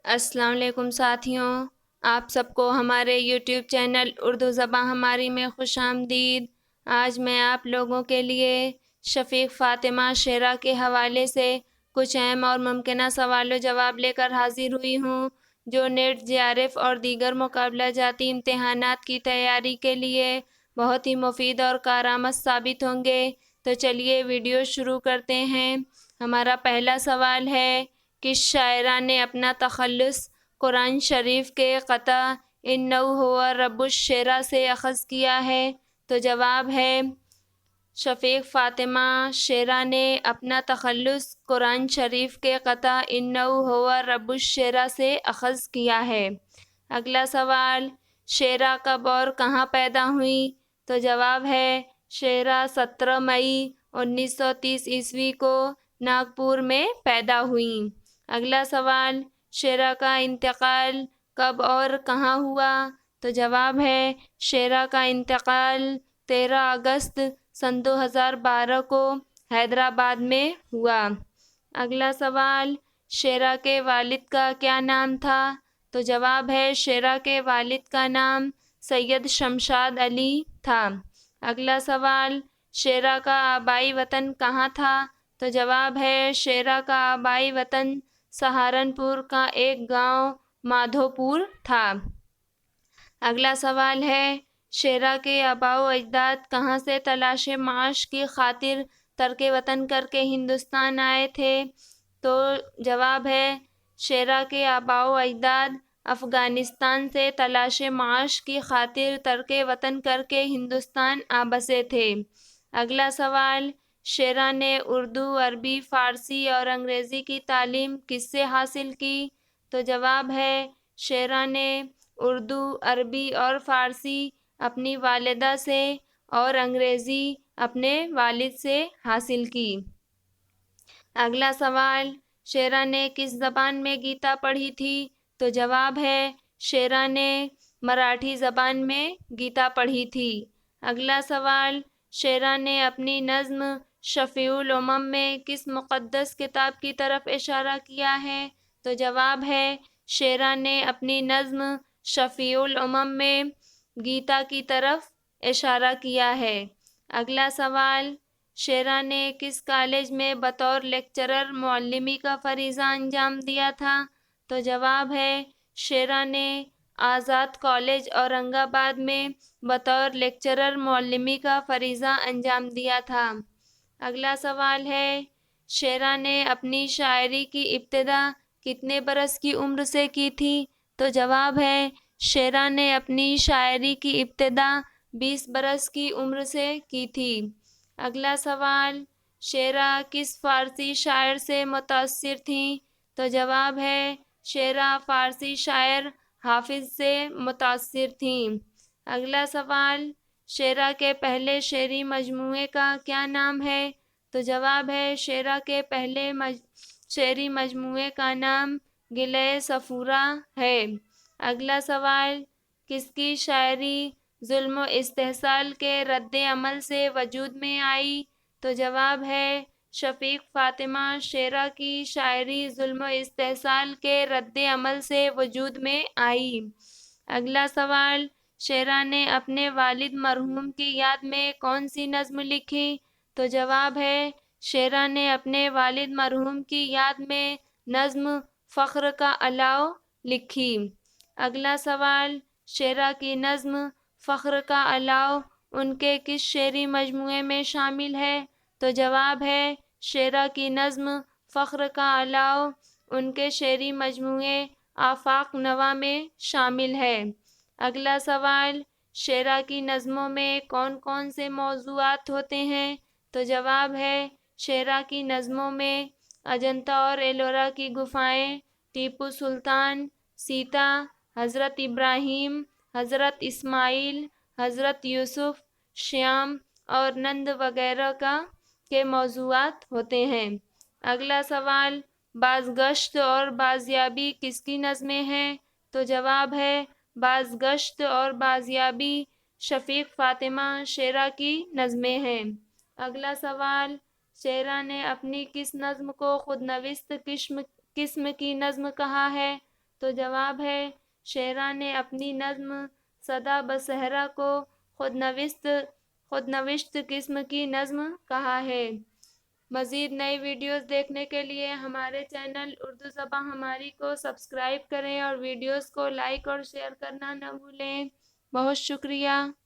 السلام علیکم ساتھیوں، آپ سب کو ہمارے یوٹیوب چینل اردو زباں ہماری میں خوش آمدید۔ آج میں آپ لوگوں کے لیے شفیق فاطمہ شعرا کے حوالے سے کچھ اہم اور ممکنہ سوال و جواب لے کر حاضر ہوئی ہوں، جو نیٹ جے آر ایف اور دیگر مقابلہ جاتی امتحانات کی تیاری کے لیے بہت ہی مفید اور کارآمد ثابت ہوں گے۔ تو چلیے ویڈیو شروع کرتے ہیں۔ ہمارا پہلا سوال ہے، کس شاعرہ نے اپنا تخلص قرآن شریف کے قطع اِنَّهُ هُوَ رَبُّ الشِّعْرَا سے اخذ کیا ہے؟ تو جواب ہے، شفیق فاطمہ شعرا نے اپنا تخلص قرآن شریف کے قطع اِنَّهُ هُوَ رَبُّ الشِّعْرَا سے اخذ کیا ہے۔ اگلا سوال، شعرا کب اور کہاں پیدا ہوئیں؟ تو جواب ہے، شعرا 17 مئی 1930 کو ناگپور میں پیدا ہوئیں۔ اگلا سوال، شعرا کا انتقال کب اور کہاں ہوا؟ تو جواب ہے، شعرا کا انتقال 13 اگست سن 2012 کو حیدرآباد میں ہوا۔ اگلا سوال، شعرا کے والد کا کیا نام تھا؟ تو جواب ہے، شعرا کے والد کا نام سید شمشاد علی تھا۔ اگلا سوال، شعرا کا آبائی وطن کہاں تھا؟ تو جواب ہے، شعرا کا آبائی وطن سہارنپور کا ایک گاؤں مادھوپور تھا۔ اگلا سوال ہے، شعرا کے آباء و اجداد کہاں سے تلاش معاش کی خاطر ترک وطن کر کے ہندوستان آئے تھے؟ تو جواب ہے، شعرا کے آباء و اجداد افغانستان سے تلاش معاش کی خاطر ترک وطن کر کے ہندوستان آ بسے تھے۔ اگلا سوال، شعرا نے اردو، عربی، فارسی اور انگریزی کی تعلیم کس سے حاصل کی؟ تو جواب ہے، شعرا نے اردو، عربی اور فارسی اپنی والدہ سے اور انگریزی اپنے والد سے حاصل کی۔ اگلا سوال، شعرا نے کس زبان میں گیتا پڑھی تھی؟ تو جواب ہے، شعرا نے مراٹھی زبان میں گیتا پڑھی تھی۔ اگلا سوال، شعرا نے اپنی نظم شفیع الامم میں کس مقدس کتاب کی طرف اشارہ کیا ہے؟ تو جواب ہے، شعرا نے اپنی نظم شفیع الامم میں گیتا کی طرف اشارہ کیا ہے۔ اگلا سوال، شعرا نے کس کالج میں بطور لیکچرر معلمی کا فریضہ انجام دیا تھا؟ تو جواب ہے، شعرا نے آزاد کالج اورنگ آباد میں بطور لیکچرر معلمی کا فریضہ انجام دیا تھا۔ اگلا سوال ہے، شعرا نے اپنی شاعری کی ابتدا کتنے برس کی عمر سے کی تھی؟ تو جواب ہے، شعرا نے اپنی شاعری کی ابتدا 20 برس کی عمر سے کی تھی۔ اگلا سوال، شعرا کس فارسی شاعر سے متاثر تھیں؟ تو جواب ہے، شعرا فارسی شاعر حافظ سے متاثر تھیں۔ اگلا سوال، شعرا کے پہلے شعری مجموعے کا کیا نام ہے؟ تو جواب ہے، شعرا کے پہلے شعری مجموعے کا نام گلۂ صفورہ ہے۔ اگلا سوال، کس کی شاعری ظلم و استحصال کے رد عمل سے وجود میں آئی؟ تو جواب ہے، شفیق فاطمہ شعرا کی شاعری ظلم و استحصال کے رد عمل سے وجود میں آئی۔ اگلا سوال، شعرا نے اپنے والد مرحوم کی یاد میں کون سی نظم لکھی؟ تو جواب ہے، شعرا نے اپنے والد مرحوم کی یاد میں نظم فخر کا الاؤ لکھی۔ اگلا سوال، شعرا کی نظم فخر کا الاؤ ان کے کس شعری مجموعے میں شامل ہے؟ تو جواب ہے، شعرا کی نظم فخر کا الاؤ ان کے شعری مجموعے آفاق نوا میں شامل ہے۔ اگلا سوال، شعرا کی نظموں میں کون کون سے موضوعات ہوتے ہیں؟ تو جواب ہے، شعرا کی نظموں میں اجنتا اور ایلورا کی گفائیں، ٹیپو سلطان، سیتا، حضرت ابراہیم، حضرت اسماعیل، حضرت یوسف، شیام اور نند وغیرہ کے موضوعات ہوتے ہیں۔ اگلا سوال، بازگشت اور بازیابی کس کی نظمیں ہیں؟ تو جواب ہے، بازگشت اور بازیابی شفیق فاطمہ شعرا کی نظمیں ہیں۔ اگلا سوال، شعرا نے اپنی کس نظم کو خود نوشت قسم کی نظم کہا ہے؟ تو جواب ہے شاعرہ نے اپنی نظم صدا بصحرا کو خود نوشت قسم کی نظم کہا ہے۔ مزید نئی ویڈیوز دیکھنے کے لیے ہمارے چینل اردو زباں ہماری کو سبسکرائب کریں اور ویڈیوز کو لائک اور شیئر کرنا نہ بھولیں۔ بہت شکریہ۔